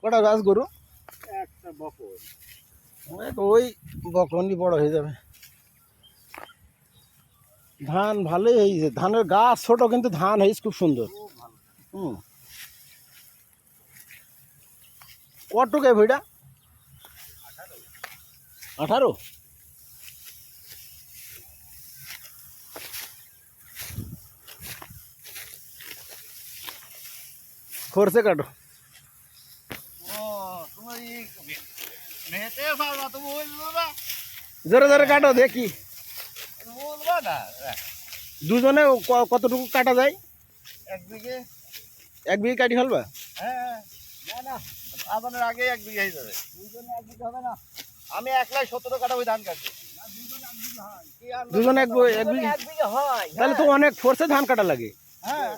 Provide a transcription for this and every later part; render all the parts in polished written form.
কটা গাছ গরু? একটা বকর। ওই বকনি বড় হয়ে যাবে। ধান ভালোই হয়েছে, ধানের গাছ ছোট কিন্তু ধান হয়েছে খুব সুন্দর। হুম, কটুকে ভইটা? 18। খরচে কাটো। জোরে জোরে কাটো দেখি দুজনে কতটুকু কাটা যায়। এক বিঘে। 1 বিঘে কাটি ফেলবা? হ্যাঁ, না না, আদানের আগে 1 বিঘে হয়ে যাবে। দুজনে 1 বিঘে হবে না। আমি একলাই 17 কাটা ওই ধান কাটছি। দুজনে 1 বিঘে হয়। তাহলে তো অনেক ফোর্সে ধান কাটা লাগে। হ্যাঁ,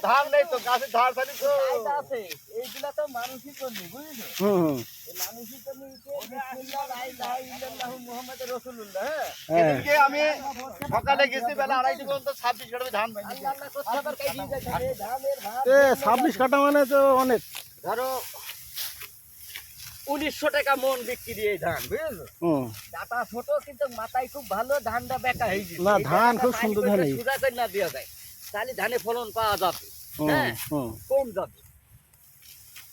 ধান নেই তো, গাছের ধার থাকি তো আছে। এইগুলা তো মানুষই করনি, বুঝেছো? হুম। মানুষই তো বিসমিল্লাহ লা ইলাহা ইল্লাল্লাহু মুহাম্মাদুর রাসূলুল্লাহ। হ্যাঁ, এদিকে আমি সকালে গেছি বেলা 2:30 পর্যন্ত 26 কাটা ধান পাইছি। আল্লাহ আল্লাহ করতে আবার কাই দিয়ে যাচ্ছে ধানের ভাত। 26 কাটা মানে তো অনেক। ধরো 1900 টাকা মন বিক্রি এই ধান, বুঝেছো? ডাটা ছোট কিন্তু মাথায় খুব ভালো, ধানটা বেকা হয়ে গেছে। না, ধান খুব সুন্দর ধান এই। সুজা করে না দেওয়া যায়, তাহলে ধানে ফলন পাওয়া যাবে। হ্যাঁ, কম যাবে।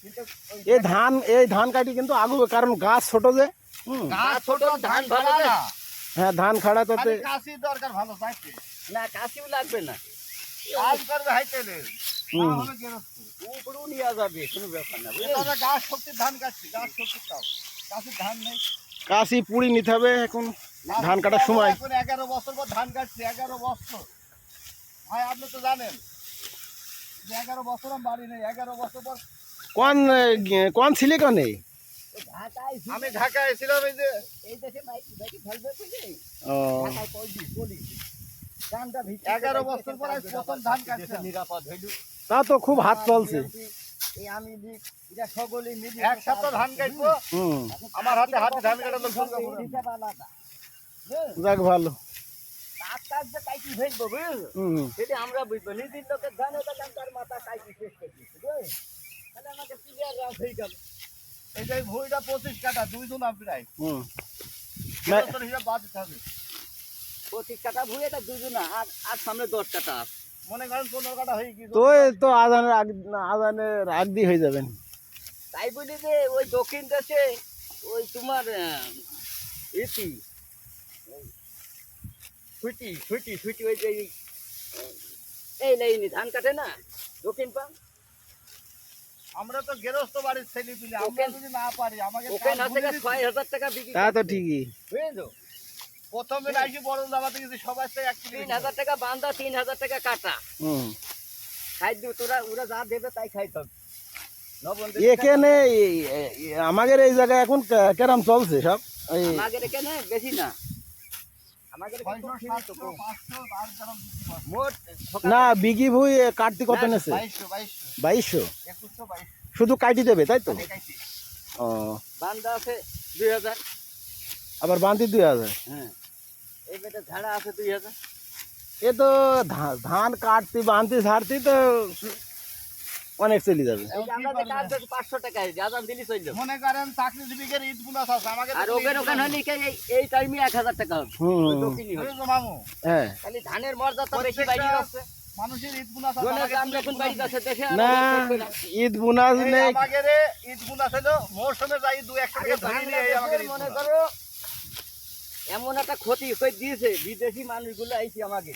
কিন্তু এই ধান কাটি কিন্তু আগুবে, কারণ গাছ ছোট যে। গাছ ছোট, ধান ভালো না। হ্যাঁ, ধান খাড়া তাতে কাশি দরকার ভালো চাইতে না, কাশিও লাগবে না, কাজ করবে হাইতেলে না হলে গেরস্ত উপরও নিয়ে যাবে, কোনো ব্যাপার না। বুঝলে গাছ শক্তি ধান কাটছি, গাছ শক্তি তাও কাশির ধান নেই। কাশি পুড়ি নিতে হবে এখন ধান কাটার সময়। এখন 11 বছর পর ধান কাটছি, 11 বছর। ভাই আপনি তো জানেন যে 11 বছর আমি বাড়ি নেই, 11 বছর পর। কোন ছিলে কনে? আমি ঢাকায় ছিলাম, এই দেশে বাইক ফেলবে বুঝলি। ও, ঢাকায় পড়ি ধানটা 11 বছর পর প্রথম ধান কাটছে, নিরাপদ হইল। তা তো খুব হাত চলছে। এই আমি এটা সকলে মিলি এক সপ্তাহ ধান কাটবো। আমার হাতে ধান কাটা লোক হিসাব আলাদা। যাক ভালো। টাকার যে কাইটি ফেলবো, বুঝলো? সেটা আমরা বুঝবো। নিজের লোকের ধান হতে তার মাথা কাইটি শেষ করে দিচ্ছে, বুঝলি? তাহলে আমাকে ক্লিয়ার রাস হয়ে গেল। এই যে ভুঁইটা 25 কাটা, 2 জন প্রায় হিসাব বাদ দিতে হবে। 25 কাটা ভুঁই, এটা 2 জন, আর সামনে 10 কাটা আছে। মনে করেন 15 কাটা হয়ে গেছে। তো আজানের আগ দিয়ে হয়ে যাবেন। তাই বলি যে ওই দক্ষিণ দেশে ওই তোমার এটি ছুটি ওই যে এই লাইনে ধান কাটে না দক্ষিণ পা। আমরা তো গেরস্ত বাড়ির ছেলে পিলে, আমরা যদি না পারি আমাকে 6000 টাকা বিক্রি। তা তো ঠিকই। বুঝছো, প্রথমে আইসি বড় জামাতে গেছি, সবাই 3000 টাকা বান্ধা, 3000 টাকা কাটা। খাই দিও তোরা, ওরা যা দেবে তাই খাইতে হবে। এখানে আমাদের এই জায়গায় এখন কেরাম চলছে সব? আমাদের এখানে বেশি না, আমাদের না, বিঘি ভুই কাটতে কত নেছে? 2200। শুধু কাটি দেবে তাই তো? ও, বান্দা আছে 2000। আবার বান্তি 2000। হ্যাঁ, এই বেটা ঝাড়া আছে 2000। এ তো ধান কাটতে বান্তি ছাড়তে তো অনেক চলে যাবে। 500 টাকা আজান দিলি চললো। মনে করেন চাকরিজীবীদের ঈদ বোনাস আছে, আমাকে আর ওখানে হলে এই টাইমে 1000 টাকা হবে। হ্যাঁ, খালি ধানের মর্যাদা বেশি বাইরে আছে, মানুষের ঈদ বোনাস আছে। যখন বাইরে আছে দেশে না, ঈদ বোনাস নেই। আমাদের ঈদ বোনাস হলো মৌসুমে যাই 2-1 টাকা ধরে নিয়ে আমাদের মনে করো এমন একটা ক্ষতি করে দিয়েছে বিদেশি মানুষগুলো আইছি আমাকে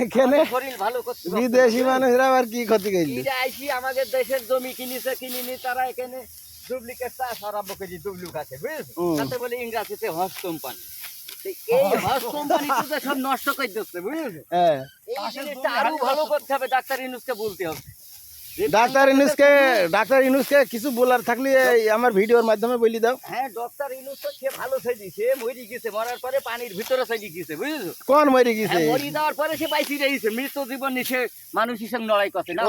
এখানে শরীর ভালো করতে। বিদেশি মানুষরা আবার কি ক্ষতি করলি? আইসি আমাদের দেশের জমি কিনিনি, তারা এখানে ডুপ্লিকেট চাষ আরম্ভ করে ডুপ্লিকেট আছে, বুঝেছো? তাতে বলে ইংরেজিতে হজ কোম্পানি। এই হজ কোম্পানি তো সব নষ্ট করে দিচ্ছে, বুঝেছো? এই জিনিসটা আরো ভালো করতে হবে, ডাক্তার ইউনূসকে বলতে হবে। ডাক্তার ইউনূসকে কিছু বলার থাকলে আমার ভিডিওর মাধ্যমে বলি দাও। হ্যাঁ, ডাক্তার ইউনূস তো সে ভালো ছেড়ে সে মরে গেছে, মরার পরে পানির ভিতরে চলে গেছে, বুঝেছো? কোন মরে গেছে? মরে যাওয়ার পরে সে বাইসি রয়েছে, মৃত জীবন নিয়ে মানুষের সঙ্গে লড়াই করছে না,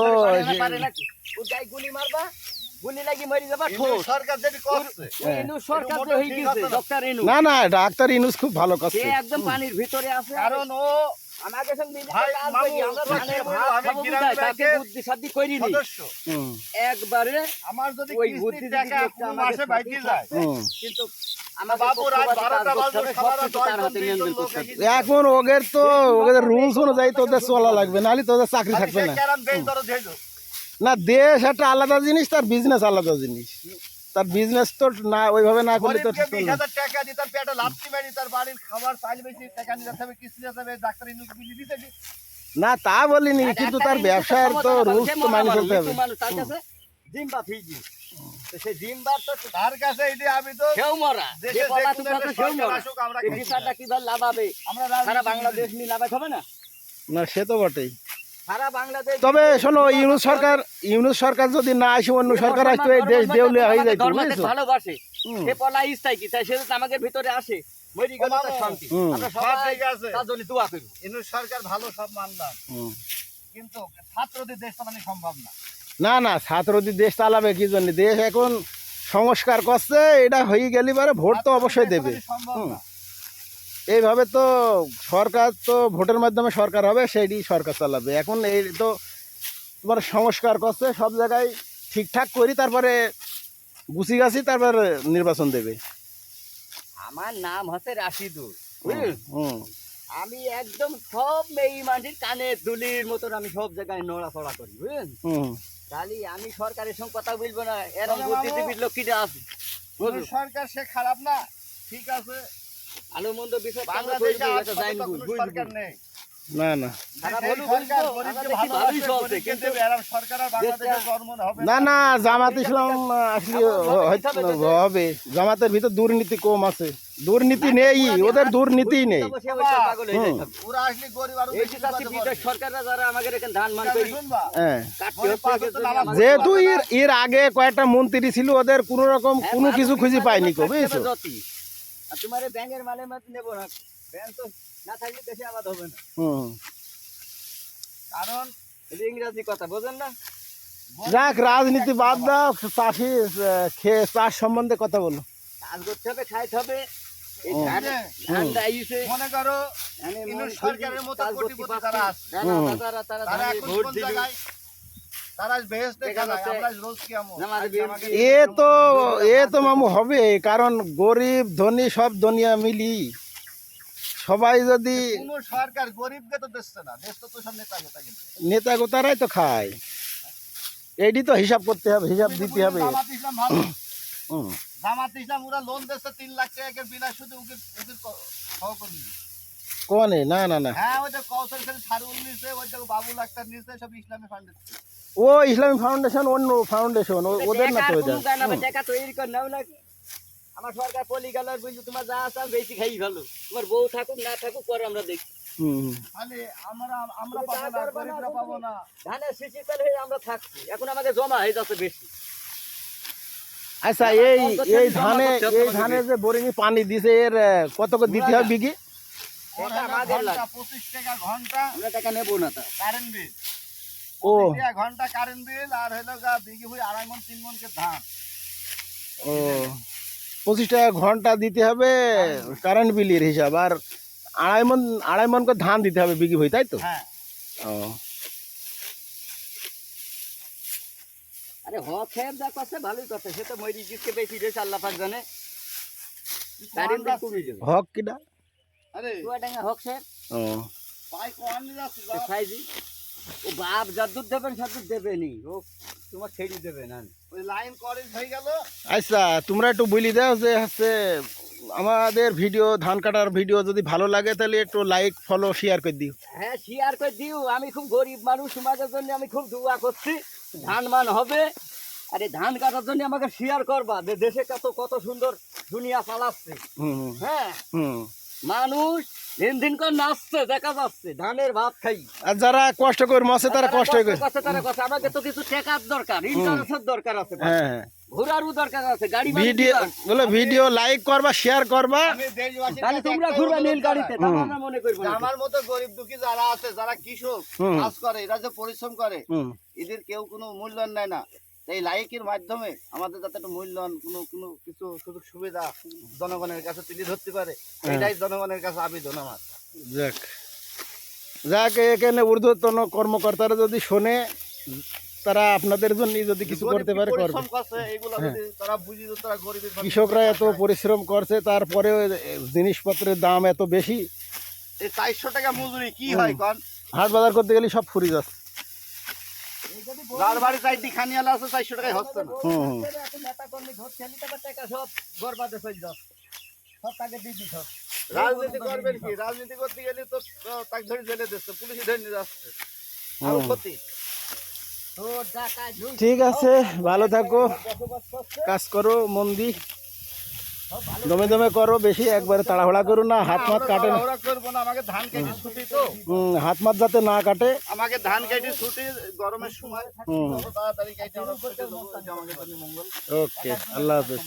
পারে নাকি? ও যাই গুলি মারবা, গুলি লাগি মরে যাবা। সরকার যেটি করছে, সরকার তো হয়ে গেছে ডাক্তার ইউনূস। না, ডাক্তার ইউনূস খুব ভালো করছে। সে একদম পানির ভিতরে আছে, কারণ ও আমাকে সঙ্গে মিলে ভাই, কাজ মামু, করি, আমরা ভাই, ধানের মামু, ভাত আমি খাবো গ্রাম বুঝাই, তাকে ব্যাংকের বুদ্ধি সাদ্ধি করিনি। সদস্য। হুম, একবারে আমার যদি ওই কিস্তির বুদ্ধি টাকা দিদি কোনো আমাদের মাসে বাইকে সাথেই যায়, হুম। কিন্তু আমার আমাদের বাবু রাত পক্ষপাতী কাজ 12টা করতে বাজলো, হবে, সবার সবকিছু তার 10 হাতে জন, 20 নিয়ন্ত্রণ জন লোক করতে হবে। এসে এখন ওদের রুলস অনুযায়ী তোদের চলা লাগবে, নাহলে তোদের চাকরি খালি থাকবে সে না। ক্যারাম বেচ ধরো ধেইলো। না, দেশ একটা আলাদা জিনিস, তার বিজনেস আলাদা জিনিস। তার বিজনেস তো না ওইভাবে না করলে তো গরিবকে চলবে না। 20,000 টাকা দিয়ে তার পেটে লাথি মারি, তার বাড়ির খাবার চাইলে বেশি টাকা নিতে হবে, কিস্তি দিতে হবে, ডাক্তার বিলি দিতে হবে। না তা বলিনি, একটা কিন্তু একটা তার জিনিস ব্যবসার তো ক্ষমতা না, রুলস সে তো মরা মানি মানুষ, চলতে হবে। মৃত্যু মানুষ, তার কাছে জিম্বা ফিজি। তো সে জিম্বার তো তার কাছে এই যে আমি তো সেও মরা, যে দেশে যে পলা কোনো টুকরা তো একটা সেও সরকার মরা। আসুক, আমরা এই খাই। বিচারটা কিভাবে লাভাবে? আমরা সারা রাজনীতি বাংলাদেশ নিয়ে লাভাই হবে না? না সে তো বটেই। সারা বাংলাদেশ তবে শোনো, ইউনুস সরকার যদি না আসে, অন্য সরকার আসতো, এই দেশ দেউলিয়া হয়ে যাইতো, বুঝেছো? ভালোবাসে হুম। সে পলা ইস্তাই কি তাই, সে যদি আমাদের ভিতরে আসে, মরি গেল তার শান্তি। হুম। আমরা সব সবাই ঠিক আছে। তার জন্য দোয়া করব। ইউনূস সরকার ভালো, সব মানলাম, হুম। কিন্তু ছাত্রদের দেশ চালানো সম্ভব না। না না, ছাত্রদের দেশ চালাবে কি জন্য? দেশ এখন সংস্কার করছে, এটা হয়ে গেলে পরে ভোট তো অবশ্যই দেবে। দেশ চালানো সম্ভব হুম। না। এইভাবে তো সরকার তো ভোটের মাধ্যমে সরকার হবে, সেইটি সরকার চালাবে। এখন এই তো তোমার সংস্কার করছে, সব জায়গায় ঠিকঠাক করি, তারপরে গুছি গাছি, তারপর নির্বাচন দেবে। আমার নাম হচ্ছে রাশিদুল, হুম, বুঝলেন? হুম, আমি একদম সব মেয়ে মাটির কানে দুলির মতন আমি সব জায়গায় নড়াচড়া করি, বুঝলেন? হুম। তাহলে আমি সরকারের সঙ্গে কথা বলবো না, এরকম তবে বুদ্ধিজীবীর লোকটা আছে, ইউনূস সরকার সে খারাপ না, ঠিক আছে। ভালো মন্দ বিষয় বাংলাদেশে আজ পর্যন্ত কোনো সরকার নেই। না না খারাপ সেই হলেও সরকার বলবো, গরিবকে আমাদের কি ভালোবাসে, ভালোই চলছে, গরিবকে কিন্তু দেবে, এরম সরকার আর বাংলাদেশে জন্ম হবে না না। না, জামাত ইসলাম আসলে হবে। জামাতের ভিতর দুর্নীতি কম আছে, দুর্নীতি নেই, ওদের দুর্নীতি নেই। হুম। ওরা আসলে গরিব আরো বেশি বিপদে পড়বে। সরকাররা যারা আমাদের এখানে ধান মান তবে করি শুনবা, হ্যাঁ, কাটতে হচ্ছে, পাঁচ হচ্ছে নামাজ পড়তে যেহেতু এর আগে কয়েকটা মন্ত্রী ছিল, ওদের কোনো রকম কোনো কিছু খুঁজে পাইনি কো, বুঝেছো? আর তোমার এই ব্যাংকের মালে মাছ নেবো না, ব্যাংক তো না থাকলে দেশে আবাদ হবে না। হুম। কারণ এটা ইংরাজি কথা বোঝেন না? যাক, রাজনীতি বাদ দাও, চাষি খেয়ে চাষ সম্বন্ধে কথা বলো। কাজ করতে হবে, খাইতে হবে। এই হুম। ধানটা আইছে, মনে করো মানে ইউনূস মন সরকারের খুশি মতো কাজ করতে কোটিপতি পারছে। যারা আছে, তারা তারা ধানে এখন ভোট কোন দিবে। জায়গায়? তারা বেহেশতে দেখা খায়, যাচ্ছে আমরা রোজ কিয়ামত। আমাদের আজকে আমাকে এ তো মামু হবে, কারণ গরিব ধনী সব দুনিয়া মিলি সবাই যদি কোন সরকার গরিবকে তো দিচ্ছে না, দেশ তো সব নেতা গোতা কিন্তু। নেতা গোতারাই তো খায়, এইটি তো হিসাব করতে হবে, হিসাব তুমি তো দিতে বললে হবে। জামাত ইসলাম ভালো। হুম। জামাত ইসলাম ওরা লোন দিচ্ছে 3 লাখ টাকা বিনা সুদে উকিল সহকর্মী। কোনে? না না না, হ্যাঁ, ওই যে কৌশল খালি ছাড়ুল নিছে, ওই যে বাবুল আক্তার নিছে, সব ইসলামী ফান্ড দিচ্ছে। ও ইসলামী ফাউন্ডেশন, অন্য ফাউন্ডেশন, ওদের না তো এটা। টাকা তৈরি করে নাও নাকি? আমার সরকার পলি গেল, বুঝলি তোমার যা আছে বেশি খাই ভালো, তোমার বউ থাকুক না থাকুক পরে আমরা দেখি। হুম। খালি আমরা তুমি পাবো যা না, করবে না, গরিবরা পাবো না। ধানের শিশির হয়ে আমরা থাকছি, এখন আমাদের জমা হয়ে যাচ্ছে বেশি। আচ্ছা, এই ধানে যে বোরিং পানি দিছে, এর কত করে দিতে হবে বিঘি? এটা ওরা আমাদের ঘন্টা লাগে। 25 টাকা ঘন্টা আমরা টাকা নেবো না তা। কারেন্ট বিল, ও 25 টাকা ঘন্টা কারেন্ট বিল, আর হলো গা বিঘি হই 2.5 মণ 3 মণ কে ধান। ও 25 টাকা ঘন্টা দিতে হবে কারেন্ট বিলের হিসাব, আর 2.5 মণ করে ধান দিতে হবে বিঘি হই, তাই তো? হ্যাঁ, ও আরে হক সাহেব যা করছে ভালোই করছে, সে তো মরি জিতকে বেশি রয়েছে, আল্লাহ পাক জানে। কারেন্ট বিল কমে যাবে। হক কিনা? আরে চুয়াডাঙ্গা হক সাহেব, ও পাই কোন নিয়ে যাচ্ছিস তো সাইজি, ও বাপ যদ্দূর দেবেন সদ্দূর দেবেনি, ও তোমার ছেড়ে দেবে না। ওই লাইন করেজ হয়ে গেল। আচ্ছা, তোমরা একটু বলি দাও যে হচ্ছে আমাদের ভিডিও, ধান কাটার ভিডিও যদি ভালো লাগে তাহলে একটু লাইক ফলো শেয়ার করে দিও। হ্যাঁ, শেয়ার করে দিও। আমি খুব গরিব মানুষ, তোমাদের জন্য আমি খুব দোয়া করছি, ধান মান হবে। আরে ধান কাটার জন্য আমাকে শেয়ার করবা, যে দেশে কত সুন্দর দুনিয়া চালাচ্ছে। হুম হুম, হ্যাঁ, হুম। মানুষ দিন দিন করে নাচছে, দেখা যাচ্ছে ধানের ভাত খাই। আর যারা কষ্ট করে মশে তারা কষ্ট করে। তারা কথা, আমাকে তো কিছু টেকার দরকার, ইন্টারেস্টের দরকার আছে, হ্যাঁ হ্যাঁ, ঘোরারও দরকার আছে, গাড়ি ভিডিও লাইক করবা, শেয়ার করবা। আমি দেশবাসীর তাহলে কাছে তোমরা একটাই ঘুরবা অনুরোধ নীল গাড়িতে, জানাই। তখন আমরা মনে করবো যে না। আমার মতো গরিব দুঃখী যারা আছে, যারা কৃষক হুম। কাজ করে, এরা যে পরিশ্রম করে, হুম। এদের কেউ কোনো মূল্যায়ন নেয় না। এই লাইকের মাধ্যমে আমাদের যাতে একটা মূল্যায়ন, কোনো কিছু সুযোগ সুবিধা জনগণের কাছে তুলে ধরতে পারে, এটাই জনগণের কাছে আবেদন আমার। যাক। যাক এখানে ঊর্ধ্বতন কর্মকর্তারা যদি শোনে, তারা আপনাদের জন্য যদি কিছু করতে পারে করবে। পরিশ্রম করছে, এগুলো যদি তারা বুঝি যে তারা গরিবের মানুষ। কৃষকরা এত পরিশ্রম করছে, তারপরেও জিনিসপত্রের দাম এত বেশি। এই 400 টাকা মজুরি কি হয় কন? হাট বাজার করতে গেলে সব ফুরি যাচ্ছে। যার বাড়ি চাইটি খানিয়ালা আছে 400 টাকায় হচ্ছে না। হুম। এখন নেতা কর্মী ধরছে নিতে পারে টাকা সব গরবাদে চলে যাও, সব টাকা দিয়ে দিত। রাজনীতি করবেন কি? রাজনীতি করতে গেলে তো তাকে ধরে জেলে দিচ্ছে, পুলিশ ধরে নিয়ে যাচ্ছে। আর ক্ষতি। তোর যা কাজ হইছে, ঠিক আছে, ভালো থাকো, বসবাস করছে, কাজ করো মন দি, সব ভালো। দমে দমে করো, বেশি একবারে তাড়াহুড়া করো না, হাত মাত কাটে না। ওরা করবো না, আমাকে ধান কেটে ছুটি তো। হাত মাত যাতে না কাটে। আমাকে ধান কেটে ছুটি গরমের সময়। হুম। তাড়াতাড়ি কেটে আমরা ছুটে যাবো, এটা আমাদের জন্য মঙ্গল। ওকে, আল্লাহ হাফেজ।